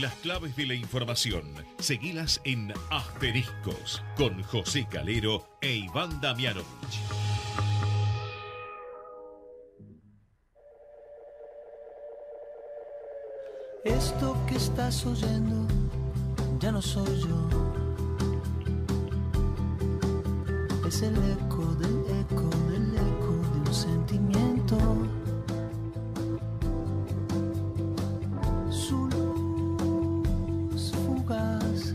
Las claves de la información, seguilas en Asteriscos, con José Calero e Iván Damianovich. Esto que estás oyendo ya no soy yo. Es el eco del eco del eco de un sentimiento. Su luz fugaz,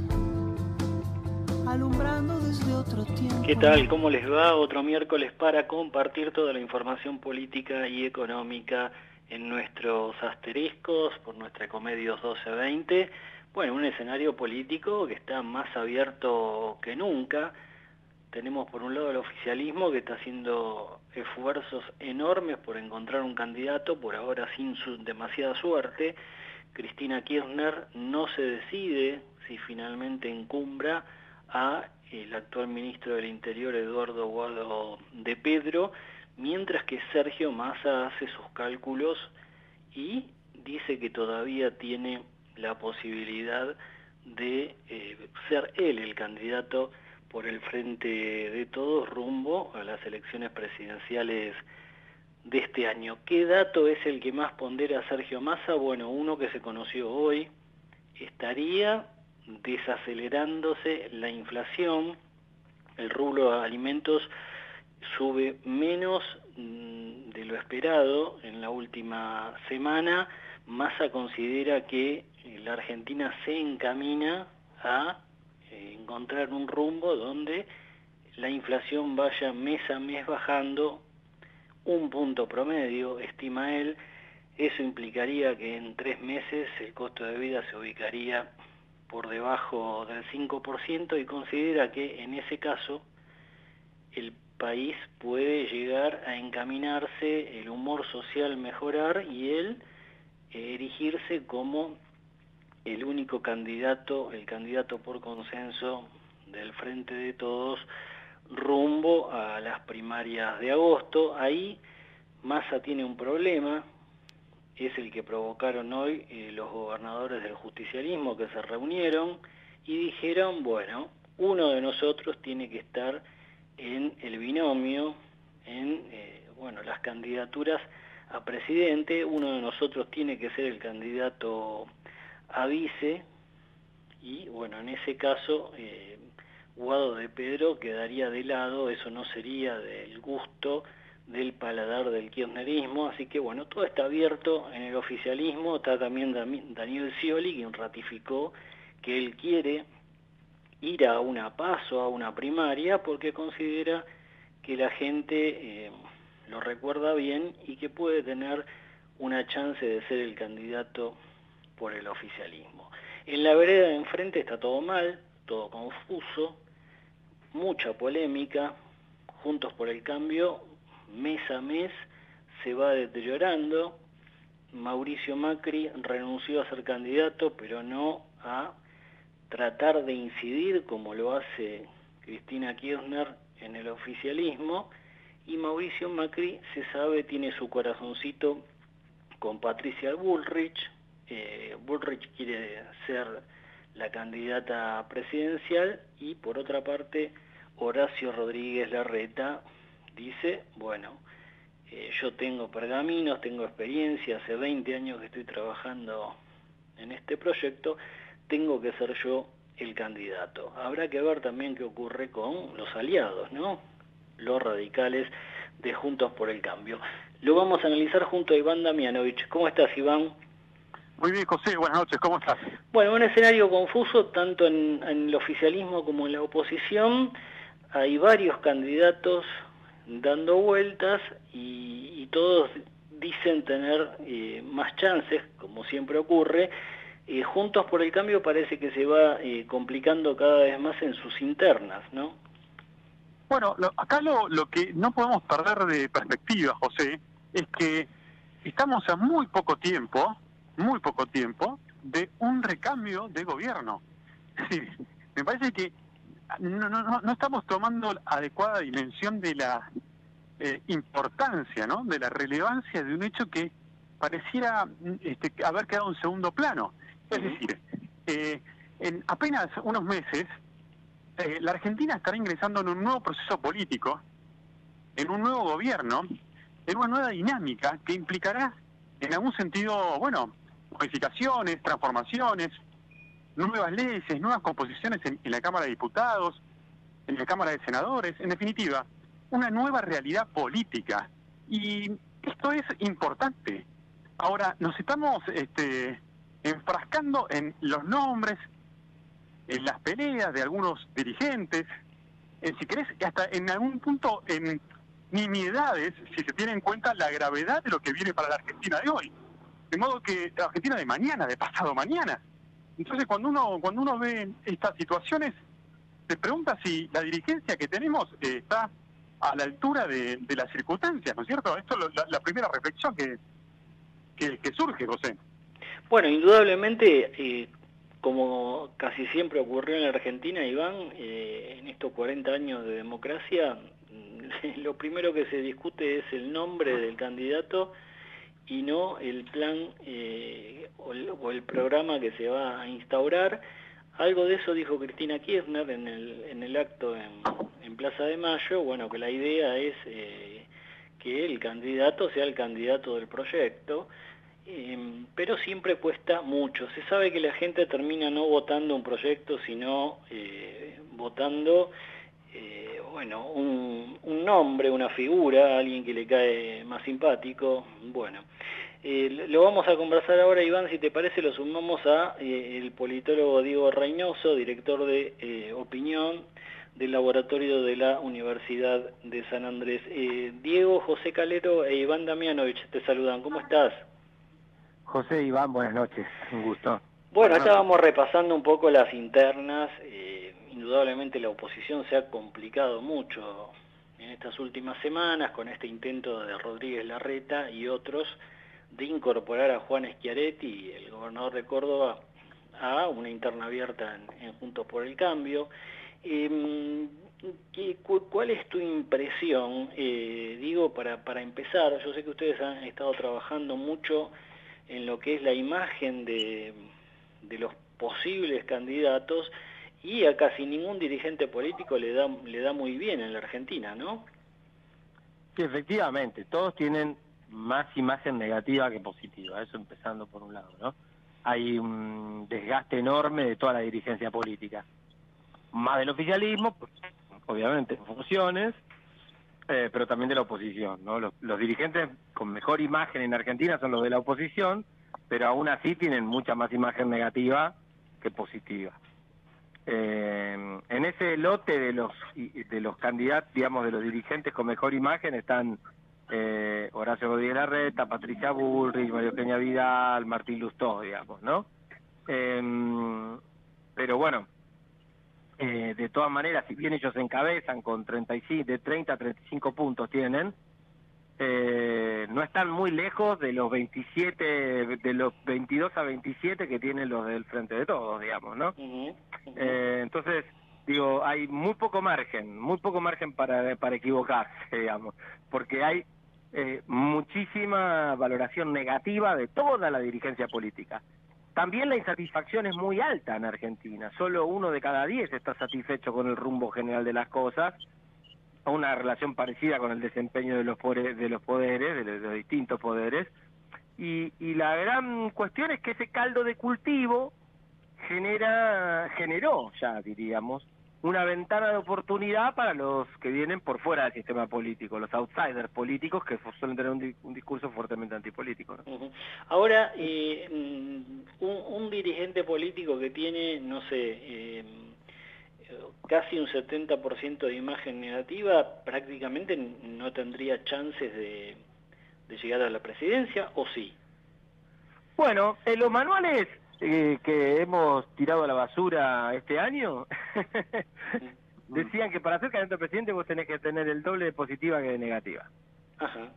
alumbrando desde otro tiempo. ¿Qué tal? ¿Cómo les va? Otro miércoles para compartir toda la información política y económica en nuestros asteriscos por nuestra Ecomedios 1220. Bueno, un escenario político que está más abierto que nunca. Tenemos por un lado el oficialismo que está haciendo esfuerzos enormes por encontrar un candidato, por ahora sin demasiada suerte. Cristina Kirchner no se decide si finalmente encumbra a el actual ministro del Interior, Eduardo Guado de Pedro, mientras que Sergio Massa hace sus cálculos y dice que todavía tiene la posibilidad de ser él el candidato por el Frente de Todos rumbo a las elecciones presidenciales de este año. ¿Qué dato es el que más pondera a Sergio Massa? Bueno, uno que se conoció hoy: estaría desacelerándose la inflación, el rubro de alimentos sube menos de lo esperado en la última semana. Massa considera que la Argentina se encamina a encontrar un rumbo donde la inflación vaya mes a mes bajando 1 punto promedio, estima él. Eso implicaría que en 3 meses el costo de vida se ubicaría por debajo del 5% y considera que en ese caso el país puede llegar a encaminarse, el humor social mejorar y él erigirse como el único candidato, el candidato por consenso del Frente de Todos rumbo a las primarias de agosto. Ahí Massa tiene un problema, es el que provocaron hoy los gobernadores del justicialismo que se reunieron y dijeron, bueno, uno de nosotros tiene que estar en el binomio, en las candidaturas a presidente, uno de nosotros tiene que ser el candidato a vice, y bueno, en ese caso Guado de Pedro quedaría de lado, eso no sería del gusto del paladar del kirchnerismo, así que bueno, todo está abierto en el oficialismo. Está también Daniel Scioli, quien ratificó que él quiere ir a una PASO, a una primaria, porque considera que la gente lo recuerda bien y que puede tener una chance de ser el candidato por el oficialismo. En la vereda de enfrente está todo mal, todo confuso, mucha polémica. Juntos por el Cambio, mes a mes, se va deteriorando. Mauricio Macri renunció a ser candidato, pero no a tratar de incidir como lo hace Cristina Kirchner en el oficialismo, y Mauricio Macri, se sabe, tiene su corazoncito con Patricia Bullrich. Bullrich quiere ser la candidata presidencial y por otra parte Horacio Rodríguez Larreta dice, bueno, yo tengo pergaminos, tengo experiencia, hace 20 años que estoy trabajando en este proyecto, tengo que ser yo el candidato. Habrá que ver también qué ocurre con los aliados, ¿no? Los radicales de Juntos por el Cambio. Lo vamos a analizar junto a Iván Damianovich. ¿Cómo estás, Iván? Muy bien, José, buenas noches, ¿cómo estás? Bueno, un escenario confuso tanto en el oficialismo como en la oposición. Hay varios candidatos dando vueltas y todos dicen tener más chances, como siempre ocurre. Juntos por el Cambio parece que se va complicando cada vez más en sus internas, ¿no? Bueno, acá lo que no podemos perder de perspectiva, José, es que estamos a muy poco tiempo, de un recambio de gobierno. Sí, me parece que no estamos tomando la adecuada dimensión de la importancia, ¿no? De la relevancia de un hecho que pareciera haber quedado en segundo plano. Es decir, en apenas unos meses, la Argentina estará ingresando en un nuevo proceso político, en un nuevo gobierno, en una nueva dinámica que implicará, en algún sentido, bueno, modificaciones, transformaciones, nuevas leyes, nuevas composiciones en la Cámara de Diputados, en la Cámara de Senadores, en definitiva, una nueva realidad política. Y esto es importante. Ahora, nos estamos enfrascando en los nombres, en las peleas de algunos dirigentes, si querés, hasta en algún punto en nimiedades, si se tiene en cuenta la gravedad de lo que viene para la Argentina de hoy. De modo que la Argentina de mañana, de pasado mañana. Entonces, cuando uno ve estas situaciones, se pregunta si la dirigencia que tenemos está a la altura de las circunstancias, ¿no es cierto? Esto es la primera reflexión que surge, José. Bueno, indudablemente, como casi siempre ocurrió en la Argentina, Iván, en estos 40 años de democracia, lo primero que se discute es el nombre del candidato y no el plan o el programa que se va a instaurar. Algo de eso dijo Cristina Kirchner en el acto en Plaza de Mayo, bueno, que la idea es que el candidato sea el candidato del proyecto, pero siempre cuesta mucho. Se sabe que la gente termina no votando un proyecto, sino votando bueno, un nombre, una figura, alguien que le cae más simpático. Bueno, lo vamos a conversar ahora, Iván, si te parece lo sumamos a el politólogo Diego Reynoso, director de Opinión del Laboratorio de la Universidad de San Andrés. Diego, José Calero e Iván Damianovich te saludan, ¿cómo estás? José, Iván, buenas noches, un gusto. Bueno, estábamos repasando un poco las internas. Indudablemente la oposición se ha complicado mucho en estas últimas semanas con este intento de Rodríguez Larreta y otros de incorporar a Juan Schiaretti, el gobernador de Córdoba, a una interna abierta en Juntos por el Cambio. ¿Cuál es tu impresión, digo, para empezar? Yo sé que ustedes han estado trabajando mucho en lo que es la imagen de los posibles candidatos, y a casi ningún dirigente político le da muy bien en la Argentina, ¿no? Sí, efectivamente, todos tienen más imagen negativa que positiva, eso empezando por un lado, ¿no? Hay un desgaste enorme de toda la dirigencia política, más del oficialismo, obviamente en funciones, pero también de la oposición, ¿no? Los dirigentes con mejor imagen en Argentina son los de la oposición, pero aún así tienen mucha más imagen negativa que positiva. En ese lote de los candidatos, digamos, de los dirigentes con mejor imagen están Horacio Rodríguez Larreta, Patricia Bullrich, María Eugenia Vidal, Martín Lustó, digamos, ¿no? Pero bueno, de todas maneras, si bien ellos encabezan con 30 a 35 puntos tienen, no están muy lejos de los 27, de los 22 a 27 que tienen los del Frente de Todos, digamos, ¿no? Entonces, digo, hay muy poco margen para equivocarse, digamos, porque hay muchísima valoración negativa de toda la dirigencia política. También la insatisfacción es muy alta en Argentina, solo 1 de cada 10 está satisfecho con el rumbo general de las cosas, una relación parecida con el desempeño de los poderes, de los distintos poderes, y la gran cuestión es que ese caldo de cultivo generó ya, diríamos, una ventana de oportunidad para los que vienen por fuera del sistema político, los outsiders políticos que suelen tener un discurso fuertemente antipolítico, ¿no? Ahora, un dirigente político que tiene, no sé, casi un 70% de imagen negativa, prácticamente no tendría chances de llegar a la presidencia, ¿o sí? Bueno, en los manuales que hemos tirado a la basura este año, decían que para ser candidato a presidente vos tenés que tener el doble de positiva que de negativa. Ajá.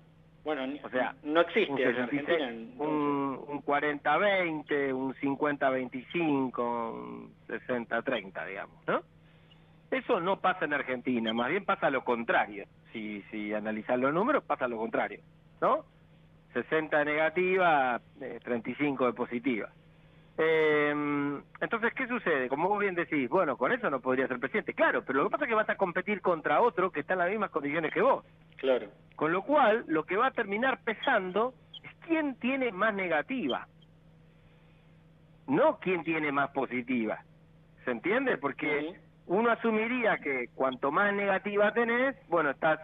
Bueno, o sea, no existe en 66, Argentina. Un 40-20, un 50-25, un 60-30, digamos, ¿no? Eso no pasa en Argentina, más bien pasa lo contrario. Si analizás los números, pasa lo contrario, ¿no? 60 de negativa, 35 de positiva. Entonces, ¿qué sucede? Como vos bien decís, bueno, con eso no podría ser presidente. Claro, pero lo que pasa es que vas a competir contra otro que está en las mismas condiciones que vos. Claro. Con lo cual, lo que va a terminar pesando es quién tiene más negativa, no quién tiene más positiva. ¿Se entiende? Porque uno asumiría que cuanto más negativa tenés, bueno, estás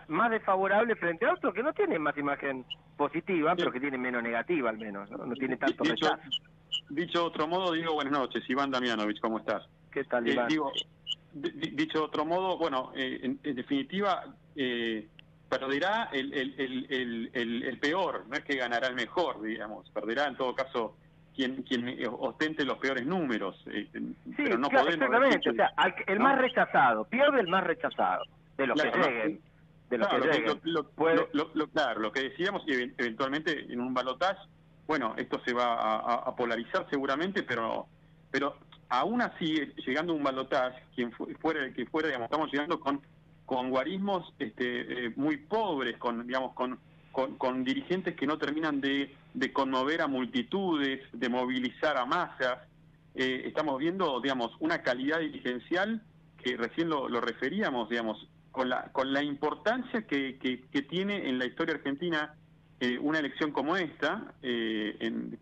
más desfavorable frente a otro que no tiene más imagen positiva, pero que tiene menos negativa al menos, ¿no? No tiene tanto rechazo. Dicho de otro modo, digo, buenas noches, Iván Damianovich, ¿cómo estás? ¿Qué tal, Iván? Dicho de otro modo, bueno, en definitiva, perderá el peor, no es que ganará el mejor, digamos, perderá en todo caso quien ostente los peores números, pero no claro, podemos... exactamente, o sea, el más rechazado, pierde el más rechazado, de los que lleguen. De los que lleguen. Claro, lo que decíamos, y eventualmente en un balotaje, bueno, esto se va a polarizar seguramente, pero aún así, llegando a un balotaje, quien fuera el que fuera, digamos, estamos llegando con guarismos muy pobres, con dirigentes que no terminan de conmover a multitudes, de movilizar a masas. Estamos viendo, digamos, una calidad dirigencial que recién lo referíamos, digamos, con la importancia que tiene en la historia argentina una elección como esta,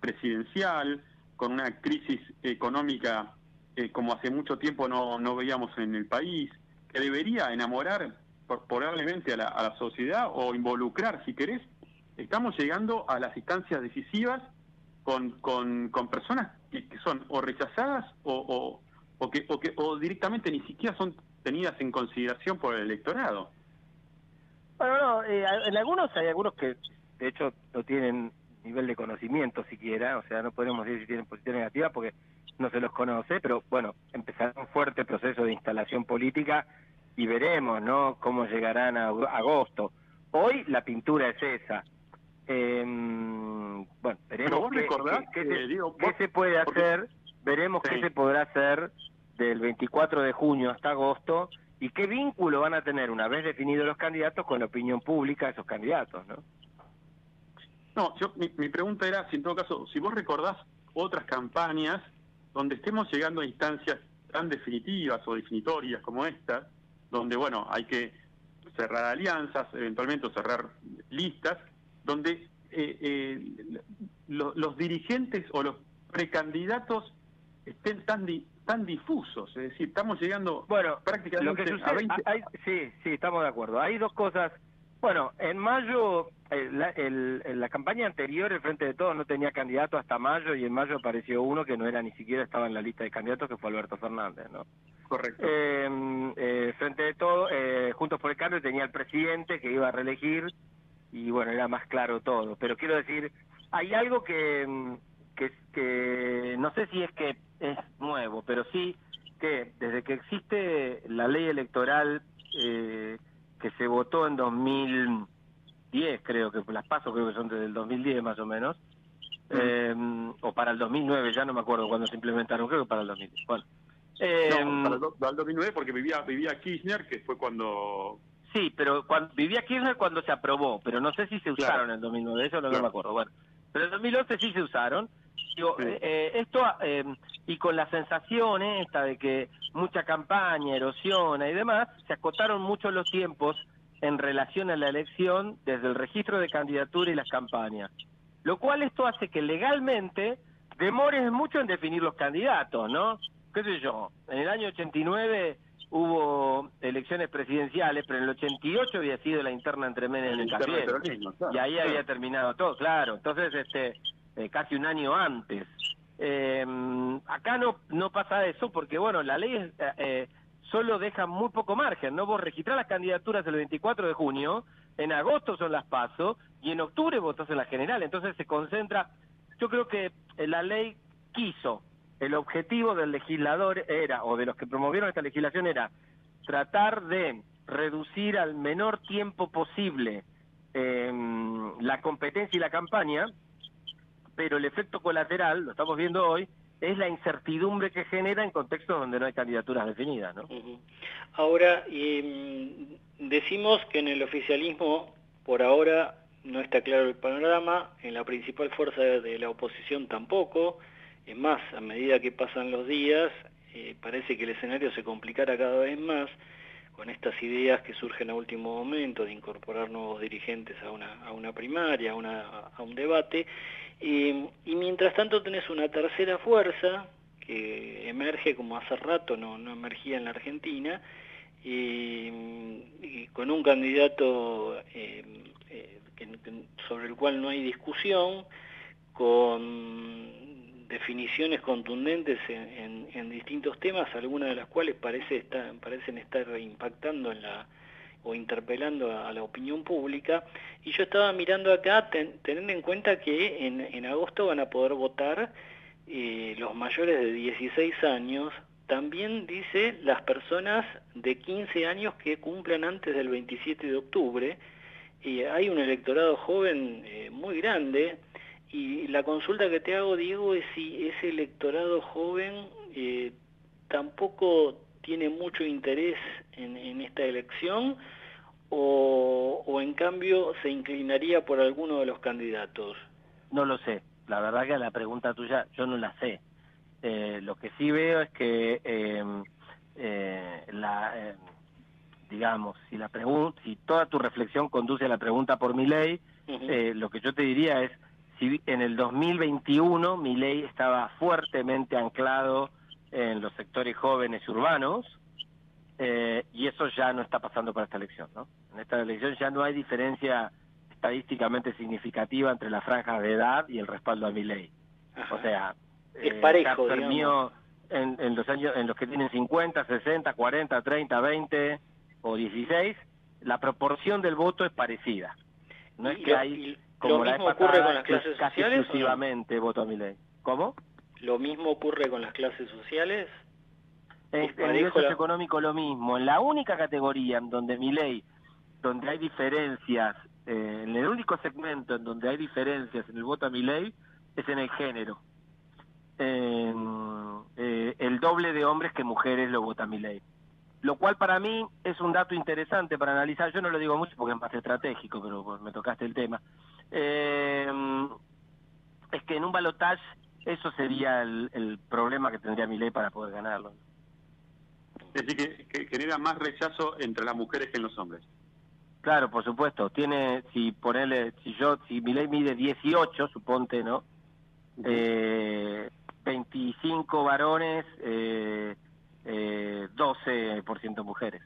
presidencial, con una crisis económica como hace mucho tiempo no veíamos en el país, que debería enamorar probablemente a la sociedad o involucrar, si querés. Estamos llegando a las instancias decisivas con personas que son o rechazadas o directamente ni siquiera son tenidas en consideración por el electorado. Bueno, no, en algunos hay algunos que de hecho no tienen nivel de conocimiento siquiera, o sea, no podemos decir si tienen posición negativa porque no se los conoce, pero bueno, empezará un fuerte proceso de instalación política y veremos, ¿no?, cómo llegarán a agosto. Hoy la pintura es esa. Bueno, veremos qué se puede hacer, veremos qué se podrá hacer del 24 de junio hasta agosto y qué vínculo van a tener una vez definidos los candidatos con la opinión pública de esos candidatos, ¿no? No, mi pregunta era, si en todo caso, si vos recordás otras campañas donde estemos llegando a instancias tan definitivas o definitorias como esta, donde, bueno, hay que cerrar alianzas, eventualmente cerrar listas, donde los dirigentes o los precandidatos estén tan difusos, es decir, estamos llegando prácticamente lo que sucede, a 20... Sí, estamos de acuerdo. Hay dos cosas. Bueno, en mayo, la campaña anterior, el Frente de Todos no tenía candidato hasta mayo, y en mayo apareció uno que no era ni siquiera estaba en la lista de candidatos, que fue Alberto Fernández, ¿no? Correcto. Frente de Todos, Juntos por el Cambio tenía el presidente que iba a reelegir, y bueno, era más claro todo. Pero quiero decir, hay algo que no sé si es que es nuevo, pero sí que desde que existe la ley electoral que se votó en 2010, creo que las PASO creo que son desde el 2010 más o menos, o para el 2009, ya no me acuerdo cuándo se implementaron, creo que para el 2010. Bueno, para el 2009 porque vivía Kirchner, que fue cuando... Sí, pero vivía Kirchner cuando se aprobó, pero no sé si se usaron en el 2009, eso no me acuerdo. Bueno, pero en el 2011 sí se usaron. Digo, esto, y con la sensación esta de que mucha campaña erosiona y demás, se acotaron mucho los tiempos en relación a la elección desde el registro de candidatura y las campañas. Lo cual esto hace que legalmente demores mucho en definir los candidatos, ¿no? ¿Qué sé yo? En el año 89 hubo elecciones presidenciales, pero en el 88 había sido la interna entre Menem y Cafiero, y ahí había terminado todo, claro. Entonces, casi un año antes. Acá no pasa eso porque, bueno, la ley solo deja muy poco margen, ¿no? Vos registrás las candidaturas el 24 de junio, en agosto son las PASO, y en octubre votás en la general. Entonces se concentra. Yo creo que la ley quiso, el objetivo del legislador era, o de los que promovieron esta legislación era, tratar de reducir al menor tiempo posible la competencia y la campaña, pero el efecto colateral, lo estamos viendo hoy, es la incertidumbre que genera en contextos donde no hay candidaturas definidas, ¿no? Ahora, decimos que en el oficialismo, por ahora, no está claro el panorama, en la principal fuerza de la oposición tampoco. Es más, a medida que pasan los días, parece que el escenario se complicará cada vez más con estas ideas que surgen a último momento de incorporar nuevos dirigentes a una primaria, a un debate. Y mientras tanto tenés una tercera fuerza que emerge como hace rato no emergía en la Argentina, y con un candidato sobre el cual no hay discusión, con definiciones contundentes en distintos temas, algunas de las cuales parecen estar impactando o interpelando a la opinión pública. Y yo estaba mirando acá, teniendo en cuenta que en agosto van a poder votar los mayores de 16 años, también dice las personas de 15 años que cumplan antes del 27 de octubre, y hay un electorado joven muy grande, y la consulta que te hago, Diego, es si ese electorado joven tampoco tiene mucho interés en esta elección, o en cambio se inclinaría por alguno de los candidatos. No lo sé, la verdad que la pregunta tuya yo no la sé. Lo que sí veo es que digamos, si toda tu reflexión conduce a la pregunta por Milei, lo que yo te diría es, si en el 2021 Milei estaba fuertemente anclado en los sectores jóvenes y urbanos, y eso ya no está pasando para esta elección, ¿no? En esta elección ya no hay diferencia estadísticamente significativa entre las franjas de edad y el respaldo a Milei. O sea, es parejo, digamos. En los años en los que tienen 50, 60, 40, 30, 20 o 16, la proporción del voto es parecida. No es que hay, como la mismo ocurre con las clases casi sociales, exclusivamente voto a Milei. ¿Cómo? ¿Lo mismo ocurre con las clases sociales? En nivel socioeconómico lo mismo. En la única categoría en donde Milei, donde hay diferencias, en el único segmento en donde hay diferencias en el voto a Milei es en el género. El doble de hombres que mujeres lo vota Milei. Lo cual para mí es un dato interesante para analizar. Yo no lo digo mucho porque es más estratégico, pero pues, me tocaste el tema. Es que en un balotaje eso sería el problema que tendría Milei para poder ganarlo. Es decir, que genera más rechazo entre las mujeres que en los hombres. Claro, por supuesto. Tiene, si Milei mide 18, suponte, ¿no? 25 varones, 12% mujeres.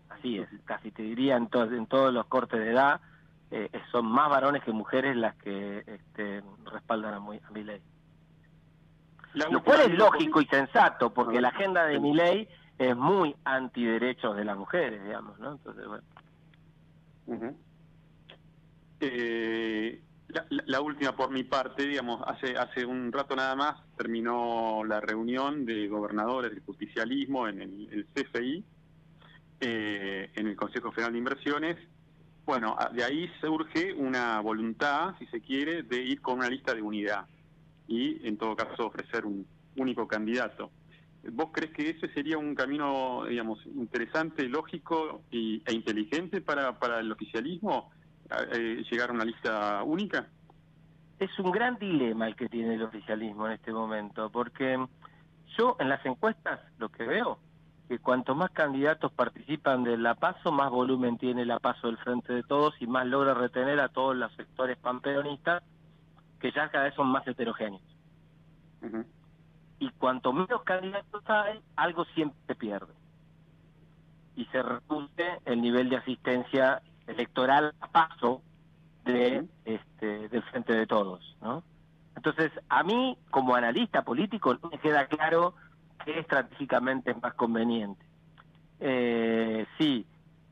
Así es, casi te diría en todos los cortes de edad, son más varones que mujeres las que respaldan a Milei. Lo cual es lógico y sensato, porque la agenda de Milei es muy antiderechos de las mujeres, digamos, ¿no? Entonces, bueno. La última por mi parte, digamos, hace un rato nada más terminó la reunión de gobernadores del justicialismo en el CFI, en el Consejo Federal de Inversiones. Bueno, de ahí surge una voluntad, si se quiere, de ir con una lista de unidad y, en todo caso, ofrecer un único candidato. ¿Vos crees que ese sería un camino, digamos, interesante, lógico e inteligente para el oficialismo, llegar a una lista única? Es un gran dilema el que tiene el oficialismo en este momento, porque yo en las encuestas lo que veo, que cuanto más candidatos participan de la PASO, más volumen tiene la PASO del Frente de Todos y más logra retener a todos los sectores panperonistas, que ya cada vez son más heterogéneos. Y cuanto menos candidatos hay, algo siempre se pierde. Y se reduce el nivel de asistencia electoral a PASO del Frente de Todos, ¿no? Entonces, a mí, como analista político, no me queda claro qué estratégicamente es más conveniente. Sí,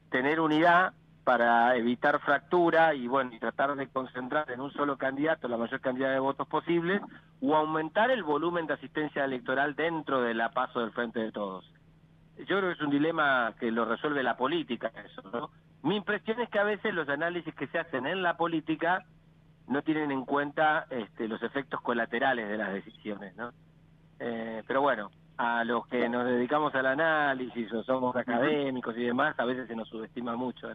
tener unidad para evitar fractura y bueno, y tratar de concentrar en un solo candidato la mayor cantidad de votos posibles, o aumentar el volumen de asistencia electoral dentro de la PASO del Frente de Todos. Yo creo que es un dilema que lo resuelve la política, eso, ¿no? Mi impresión es que a veces los análisis que se hacen en la política no tienen en cuenta los efectos colaterales de las decisiones, ¿no? Pero bueno, a los que nos dedicamos al análisis o somos académicos y demás, a veces se nos subestima mucho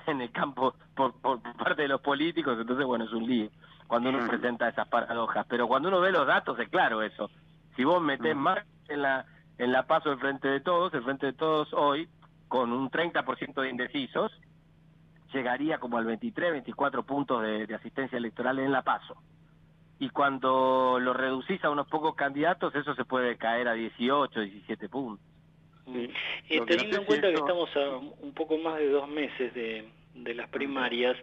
en el campo por parte de los políticos, entonces bueno, es un lío cuando uno presenta esas paradojas, pero cuando uno ve los datos es claro eso. Si vos metés más en la PASO el Frente de Todos hoy, con un 30% de indecisos, llegaría como al 23, 24 puntos de asistencia electoral en la PASO. Y cuando lo reducís a unos pocos candidatos, eso se puede caer a 18, 17 puntos. Teniendo en cuenta que estamos a un poco más de 2 meses de las primarias,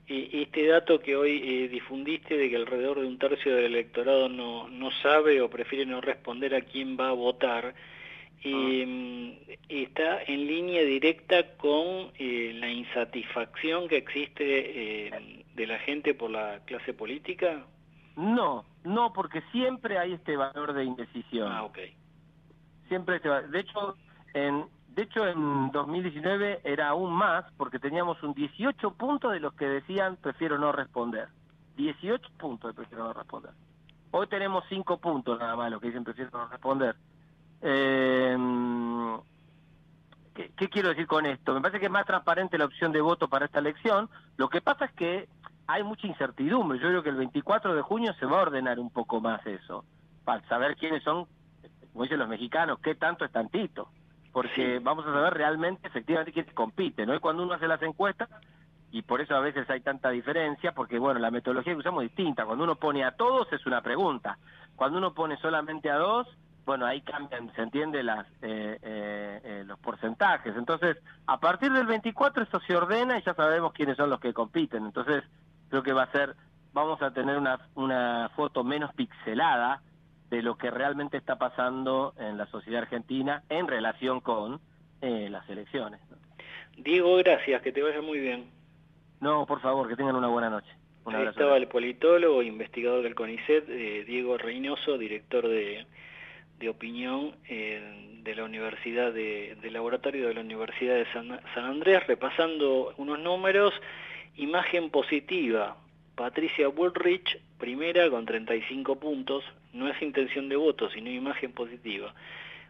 este dato que hoy difundiste de que alrededor de un tercio del electorado no sabe o prefiere no responder a quién va a votar, está en línea directa con la insatisfacción que existe de la gente por la clase política. No, porque siempre hay este valor de indecisión. Ah, ok. Siempre de hecho en 2019 era aún más, porque teníamos un 18 puntos de los que decían prefiero no responder. 18 puntos de prefiero no responder. Hoy tenemos 5 puntos nada más los que dicen prefiero no responder. ¿Qué quiero decir con esto? Me parece que es más transparente la opción de voto para esta elección. Lo que pasa es que hay mucha incertidumbre. Yo creo que el 24 de junio se va a ordenar un poco más eso, para saber quiénes son, como dicen los mexicanos, qué tanto es tantito. Porque vamos a saber realmente, efectivamente, quién compite, ¿no? Y cuando uno hace las encuestas, y por eso a veces hay tanta diferencia, porque, bueno, la metodología que usamos es distinta. Cuando uno pone a todos es una pregunta. Cuando uno pone solamente a 2, bueno, ahí cambian, se entiende, los porcentajes. Entonces, a partir del 24 esto se ordena y ya sabemos quiénes son los que compiten. Entonces, creo que vamos a tener una foto menos pixelada de lo que realmente está pasando en la sociedad argentina en relación con las elecciones, ¿no? Diego, gracias, que te vaya muy bien. No, por favor, que tengan una buena noche. Un abrazo. Ahí estaba el politólogo, investigador del CONICET, Diego Reynoso, director de opinión de la Universidad del Laboratorio de la Universidad de San Andrés, repasando unos números. Imagen positiva, Patricia Bullrich, primera con 35 puntos, no es intención de voto, sino imagen positiva.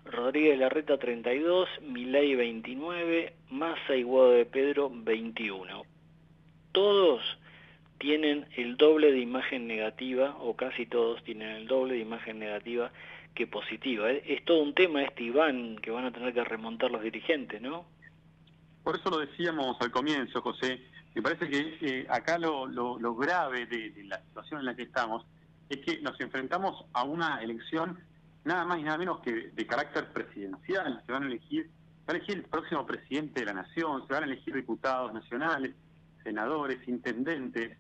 Rodríguez Larreta 32, Milei 29, Massa y Guado de Pedro 21. Todos tienen el doble de imagen negativa, o casi todos tienen el doble de imagen negativa que positiva. Es todo un tema Iván, que van a tener que remontar los dirigentes, ¿no? Por eso lo decíamos al comienzo, José. Me parece que acá lo grave de la situación en la que estamos es que nos enfrentamos a una elección nada más y nada menos que de carácter presidencial. Se va a elegir el próximo presidente de la nación, se van a elegir diputados nacionales, senadores, intendentes.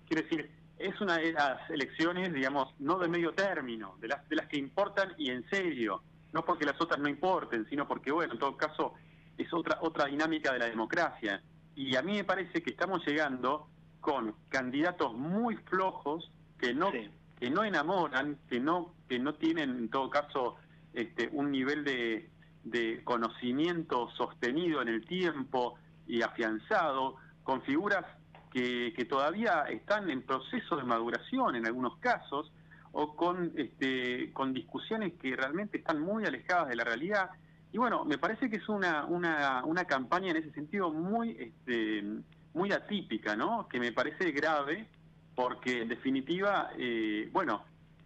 Quiero decir, es una de las elecciones, digamos, no de medio término, de las que importan y en serio, no porque las otras no importen, sino porque, bueno, en todo caso, es otra dinámica de la democracia. Y a mí me parece que estamos llegando con candidatos muy flojos que no enamoran, que no tienen en todo caso un nivel de conocimiento sostenido en el tiempo y afianzado, con figuras que todavía están en proceso de maduración en algunos casos, o con discusiones que realmente están muy alejadas de la realidad. Y bueno, me parece que es una campaña en ese sentido muy atípica, ¿no? Que me parece grave, porque en definitiva,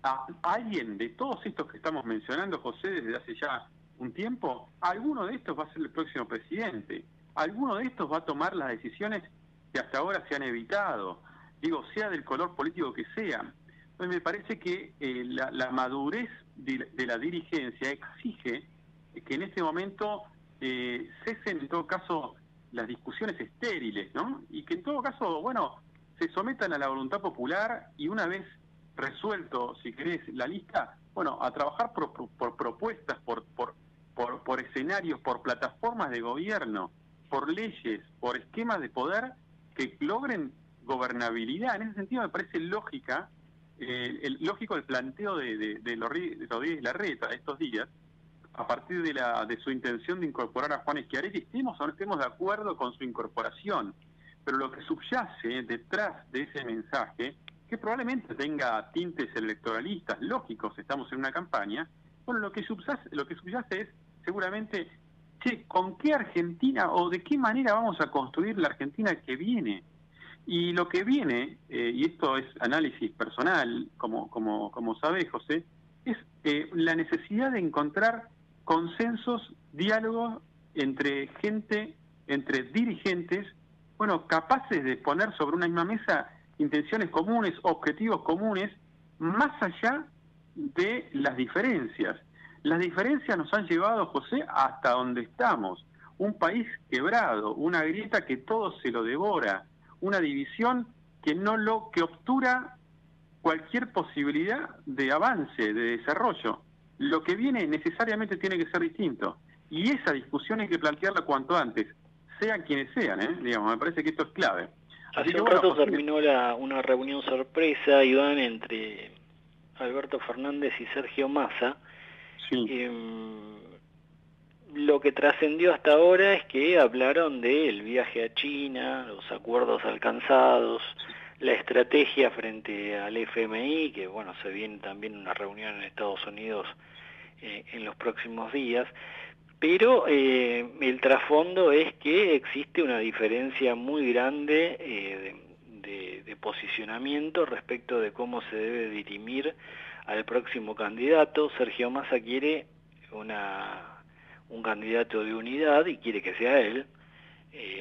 a alguien de todos estos que estamos mencionando, José, desde hace ya un tiempo, alguno de estos va a ser el próximo presidente, alguno de estos va a tomar las decisiones que hasta ahora se han evitado, digo, sea del color político que sea. Entonces me parece que la madurez de la dirigencia exige que en este momento cesen en todo caso las discusiones estériles, ¿no? Y que en todo caso, bueno, se sometan a la voluntad popular y una vez resuelto, si querés, la lista, bueno, a trabajar por propuestas, por escenarios, por plataformas de gobierno, por leyes, por esquemas de poder que logren gobernabilidad. En ese sentido me parece lógico el planteo de Rodríguez Larreta estos días, a partir de su intención de incorporar a Juan Schiaretti, estemos o no estemos de acuerdo con su incorporación, pero lo que subyace detrás de ese mensaje, que probablemente tenga tintes electoralistas, lógicos, estamos en una campaña, bueno, lo que subyace es seguramente che, ¿con qué Argentina o de qué manera vamos a construir la Argentina que viene? Y lo que viene, y esto es análisis personal, como sabés, José, es la necesidad de encontrar consensos, diálogos entre gente, entre dirigentes, bueno, capaces de poner sobre una misma mesa intenciones comunes, objetivos comunes, más allá de las diferencias. Las diferencias nos han llevado, José, hasta donde estamos. Un país quebrado, una grieta que todo se lo devora, una división que obtura cualquier posibilidad de avance, de desarrollo. Lo que viene necesariamente tiene que ser distinto. Y esa discusión hay que plantearla cuanto antes, sean quienes sean, digamos, me parece que esto es clave. Hace un rato terminó una reunión sorpresa, Iván, entre Alberto Fernández y Sergio Massa. Sí. Lo que trascendió hasta ahora es que hablaron del viaje a China, los acuerdos alcanzados, la estrategia frente al FMI, que bueno, se viene también una reunión en Estados Unidos en los próximos días, pero el trasfondo es que existe una diferencia muy grande de posicionamiento respecto de cómo se debe dirimir al próximo candidato. Sergio Massa quiere un candidato de unidad y quiere que sea él,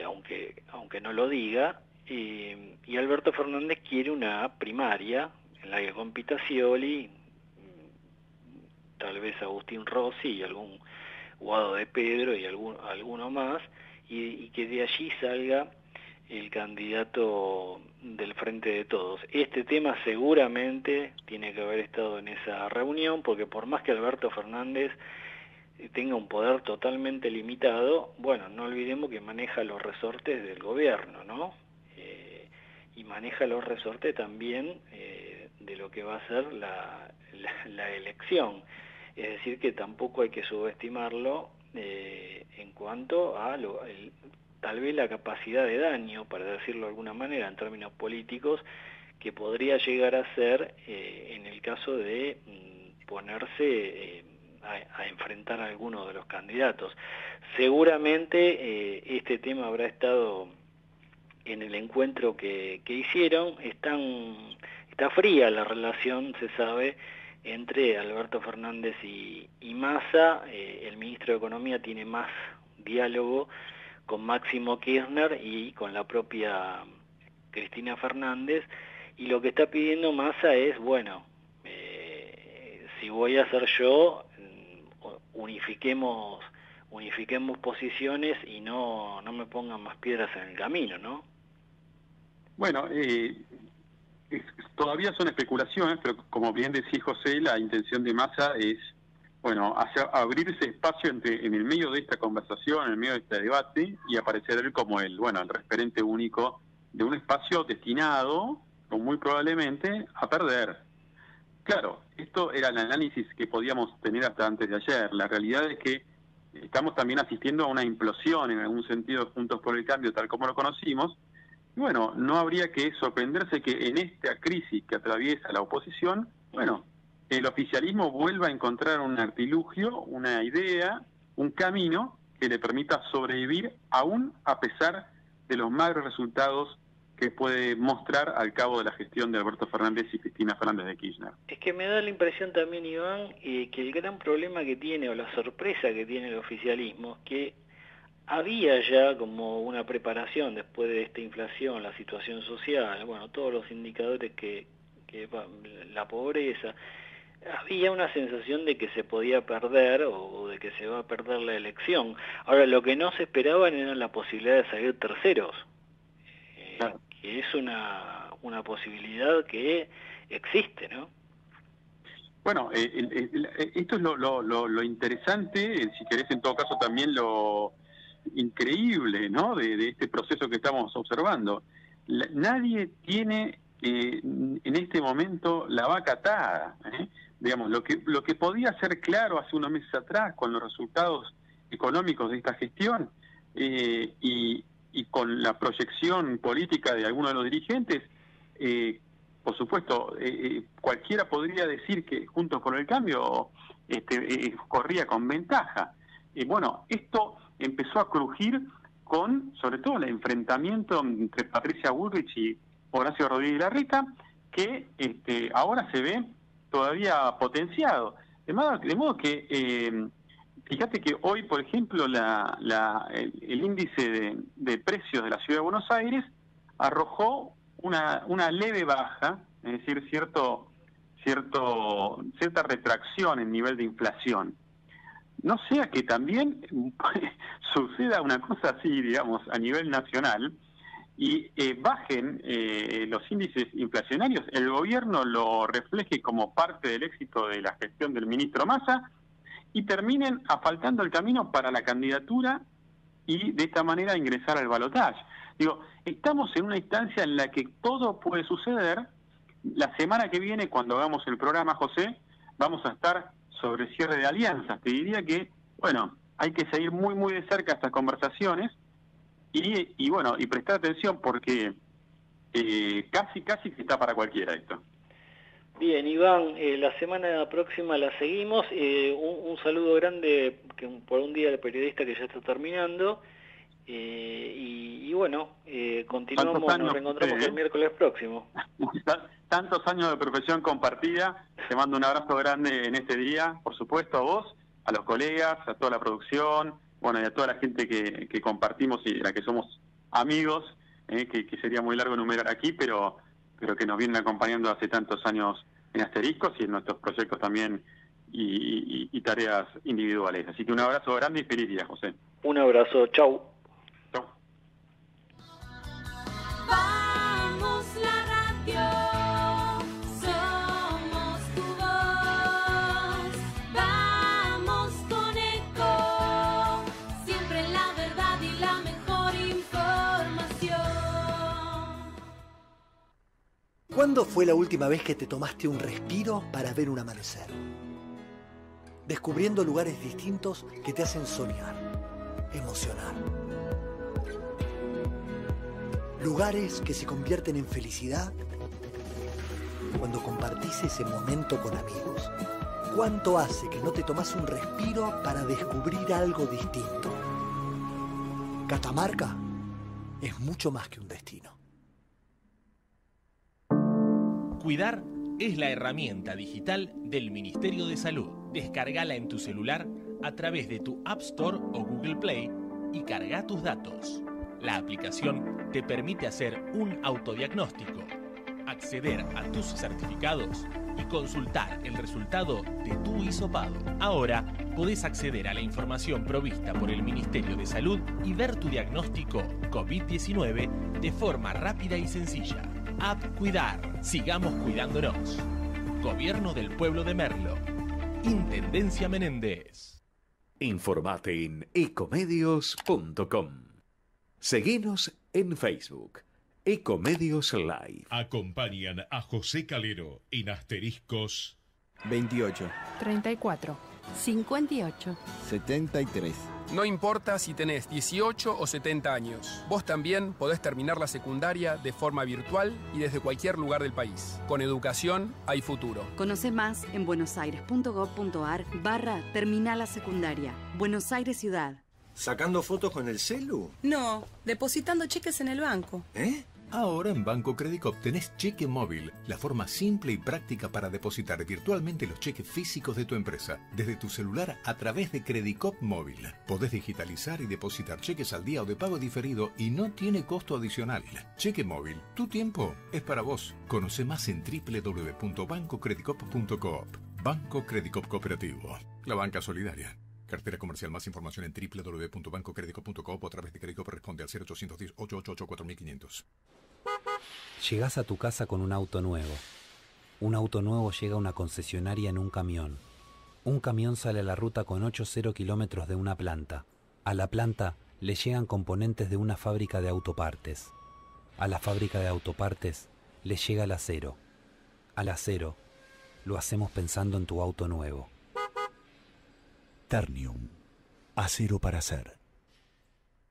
aunque no lo diga, y Alberto Fernández quiere una primaria en la que compita Scioli, tal vez Agustín Rossi y algún Guado de Pedro y alguno más, y que de allí salga el candidato del Frente de Todos. Este tema seguramente tiene que haber estado en esa reunión, porque por más que Alberto Fernández tenga un poder totalmente limitado, bueno, no olvidemos que maneja los resortes del gobierno, ¿no? Y maneja los resortes también de lo que va a ser la elección. Es decir, que tampoco hay que subestimarlo en cuanto a tal vez la capacidad de daño, para decirlo de alguna manera, en términos políticos, que podría llegar a ser en el caso de ponerse a enfrentar a alguno de los candidatos. Seguramente este tema habrá estado en el encuentro que hicieron. Está fría la relación, se sabe, entre Alberto Fernández y Massa. El ministro de Economía tiene más diálogo con Máximo Kirchner y con la propia Cristina Fernández, y lo que está pidiendo Massa es, bueno, si voy a ser yo, unifiquemos posiciones y no me pongan más piedras en el camino, ¿no? Bueno, todavía son especulaciones, pero como bien decía José, la intención de Massa es, bueno, abrir ese espacio en el medio de esta conversación, en el medio de este debate, y aparecer él como el referente único de un espacio destinado, muy probablemente, a perder. Claro, esto era el análisis que podíamos tener hasta antes de ayer. La realidad es que estamos también asistiendo a una implosión, en algún sentido, Juntos por el Cambio, tal como lo conocimos. Y bueno, no habría que sorprenderse que en esta crisis que atraviesa la oposición, bueno, el oficialismo vuelva a encontrar un artilugio, una idea, un camino que le permita sobrevivir aún a pesar de los magros resultados que puede mostrar al cabo de la gestión de Alberto Fernández y Cristina Fernández de Kirchner. Es que me da la impresión también, Iván, que el gran problema que tiene, o la sorpresa que tiene el oficialismo, es que había ya como una preparación después de esta inflación, la situación social, bueno, todos los indicadores que la pobreza, había una sensación de que se podía perder o de que se va a perder la elección. Ahora, lo que no se esperaban era la posibilidad de salir terceros, Claro. que es una posibilidad que existe, ¿no? Bueno, esto es lo interesante, si querés en todo caso también lo increíble, ¿no?, de este proceso que estamos observando. Nadie tiene en este momento la vaca atada, Digamos, lo que podía ser claro hace unos meses atrás con los resultados económicos de esta gestión y con la proyección política de algunos de los dirigentes, por supuesto, cualquiera podría decir que Juntos por el Cambio corría con ventaja. Bueno, esto empezó a crujir con, sobre todo, el enfrentamiento entre Patricia Bullrich y Horacio Rodríguez Larreta, que ahora se ve todavía potenciado. De modo que, fíjate que hoy, por ejemplo, el índice de precios de la Ciudad de Buenos Aires arrojó una leve baja, es decir, cierta retracción en nivel de inflación. No sea que también suceda una cosa así, digamos, a nivel nacional, y bajen los índices inflacionarios, el gobierno lo refleje como parte del éxito de la gestión del ministro Massa, y terminen asfaltando el camino para la candidatura y de esta manera ingresar al balotaje. Digo, estamos en una instancia en la que todo puede suceder. La semana que viene, cuando hagamos el programa, José, vamos a estar sobre cierre de alianzas. Te diría que, bueno, hay que seguir muy, muy de cerca estas conversaciones y bueno, y prestar atención porque casi que está para cualquiera esto. Bien, Iván, la semana próxima la seguimos. Un saludo grande por un día del periodista que ya está terminando. Y bueno, continuamos, nos reencontramos el miércoles próximo. Tantos años de profesión compartida. Te mando un abrazo grande en este día, por supuesto, a vos, a los colegas, a toda la producción, bueno, y a toda la gente que compartimos y de la que somos amigos, que sería muy largo enumerar aquí, pero que nos vienen acompañando hace tantos años en Asteriscos y en nuestros proyectos también y tareas individuales. Así que un abrazo grande y feliz día, José. Un abrazo, chau. Chau. Vamos la radio, somos tu voz. Vamos con Eco, siempre la verdad y la mejor información. ¿Cuándo fue la última vez que te tomaste un respiro para ver un amanecer? Descubriendo lugares distintos que te hacen soñar, emocionar. Lugares que se convierten en felicidad cuando compartís ese momento con amigos. ¿Cuánto hace que no te tomás un respiro para descubrir algo distinto? Catamarca es mucho más que un destino. Cuidar es la herramienta digital del Ministerio de Salud. Descárgala en tu celular a través de tu App Store o Google Play y carga tus datos. La aplicación te permite hacer un autodiagnóstico, acceder a tus certificados y consultar el resultado de tu hisopado. Ahora podés acceder a la información provista por el Ministerio de Salud y ver tu diagnóstico COVID-19 de forma rápida y sencilla. App Cuidar. Sigamos cuidándonos. Gobierno del Pueblo de Merlo. Intendencia Menéndez. Informate en ecomedios.com. Seguinos en Facebook. Ecomedios Live. Acompañan a José Calero en Asteriscos 28, 34, 58, 73. No importa si tenés 18 o 70 años, vos también podés terminar la secundaria de forma virtual y desde cualquier lugar del país. Con educación hay futuro. Conoce más en buenosaires.gov.ar/terminal la secundaria. Buenos Aires Ciudad. ¿Sacando fotos con el celu? No, depositando cheques en el banco. ¿Eh? Ahora en Banco Credicop tenés Cheque Móvil, la forma simple y práctica para depositar virtualmente los cheques físicos de tu empresa, desde tu celular a través de Credicop Móvil. Podés digitalizar y depositar cheques al día o de pago diferido y no tiene costo adicional. Cheque Móvil, tu tiempo es para vos. Conoce más en www.bancocredicop.coop. Banco Credicop Cooperativo, la banca solidaria. Cartera comercial. Más información en www.bancocredicop.coop o a través de Credicop. Responde al 0810-888-4500. Llegás a tu casa con un auto nuevo. Un auto nuevo llega a una concesionaria en un camión. Un camión sale a la ruta con 80 kilómetros de una planta. A la planta le llegan componentes de una fábrica de autopartes. A la fábrica de autopartes le llega el acero. Al acero lo hacemos pensando en tu auto nuevo. Ternium. Acero para hacer.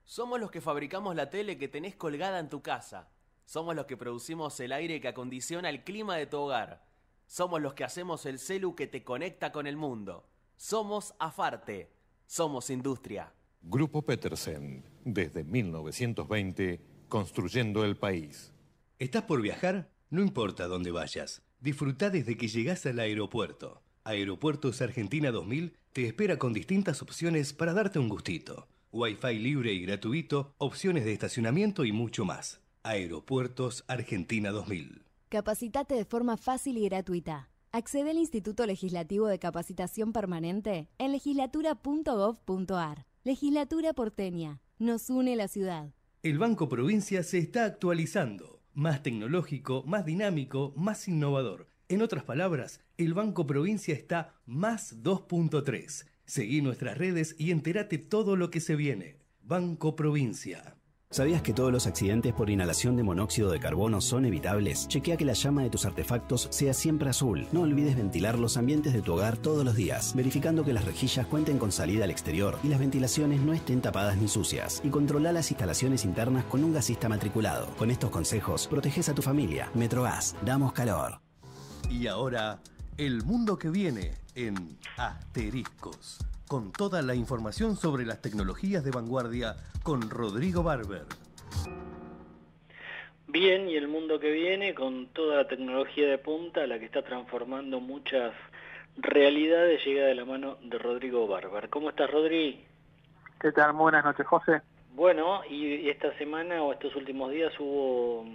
Somos los que fabricamos la tele que tenés colgada en tu casa. Somos los que producimos el aire que acondiciona el clima de tu hogar. Somos los que hacemos el celu que te conecta con el mundo. Somos Afarte. Somos industria. Grupo Petersen, desde 1920, construyendo el país. ¿Estás por viajar? No importa dónde vayas. Disfruta desde que llegás al aeropuerto. Aeropuertos Argentina 2000 te espera con distintas opciones para darte un gustito. Wi-Fi libre y gratuito, opciones de estacionamiento y mucho más. Aeropuertos Argentina 2000. Capacitate de forma fácil y gratuita. Accede al Instituto Legislativo de Capacitación Permanente en legislatura.gov.ar. Legislatura porteña. Nos une la ciudad. El Banco Provincia se está actualizando. Más tecnológico, más dinámico, más innovador. En otras palabras, el Banco Provincia está más 2.3. Seguí nuestras redes y entérate todo lo que se viene. Banco Provincia. ¿Sabías que todos los accidentes por inhalación de monóxido de carbono son evitables? Chequea que la llama de tus artefactos sea siempre azul. No olvides ventilar los ambientes de tu hogar todos los días, verificando que las rejillas cuenten con salida al exterior y las ventilaciones no estén tapadas ni sucias. Y controla las instalaciones internas con un gasista matriculado. Con estos consejos, proteges a tu familia. Metrogas, damos calor. Y ahora, el mundo que viene en Asteriscos. Con toda la información sobre las tecnologías de vanguardia con Rodrigo Barber. Bien, y el mundo que viene con toda la tecnología de punta, la que está transformando muchas realidades, llega de la mano de Rodrigo Barber. ¿Cómo estás, Rodri? ¿Qué tal? Buenas noches, José. Bueno, y esta semana o estos últimos días hubo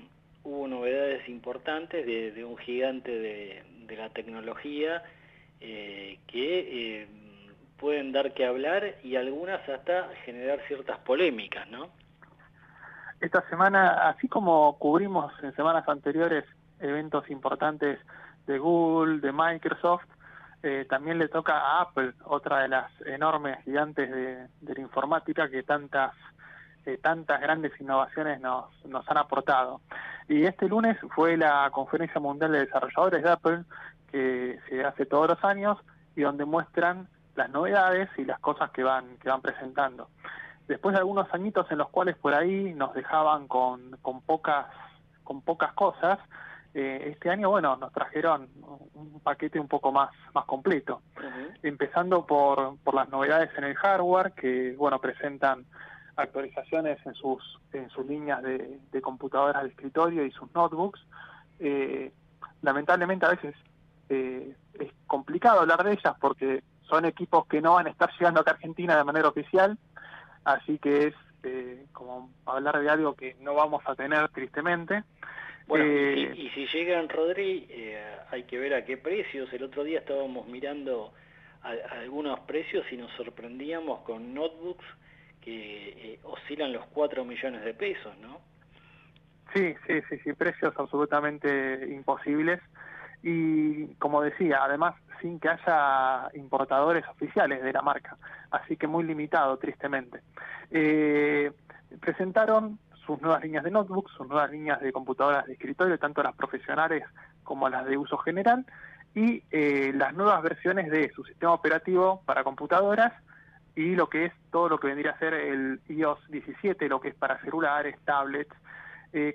novedades importantes de un gigante de la tecnología que pueden dar que hablar y algunas hasta generar ciertas polémicas, ¿no? Esta semana, así como cubrimos en semanas anteriores eventos importantes de Google, de Microsoft, también le toca a Apple, otra de las enormes gigantes de la informática que tantas grandes innovaciones nos han aportado. Y este lunes fue la Conferencia Mundial de Desarrolladores de Apple, que se hace todos los años y donde muestran las novedades y las cosas que van presentando. Después de algunos añitos en los cuales por ahí nos dejaban con pocas cosas, este año, bueno, nos trajeron un paquete un poco más completo. Empezando por las novedades en el hardware, que, bueno, presentan actualizaciones en sus líneas de computadoras de escritorio y sus notebooks. Lamentablemente a veces es complicado hablar de ellas porque son equipos que no van a estar llegando acá a Argentina de manera oficial, así que es como hablar de algo que no vamos a tener tristemente. Bueno, y si llegan, Rodri, hay que ver a qué precios. El otro día estábamos mirando algunos precios y nos sorprendíamos con notebooks que oscilan los 4 millones de pesos, ¿no? Sí, precios absolutamente imposibles. Y como decía, además sin que haya importadores oficiales de la marca, así que muy limitado, tristemente. Presentaron sus nuevas líneas de notebooks, sus nuevas líneas de computadoras de escritorio, tanto las profesionales como las de uso general, y las nuevas versiones de su sistema operativo para computadoras y lo que es todo lo que vendría a ser el iOS 17, lo que es para celulares, tablets,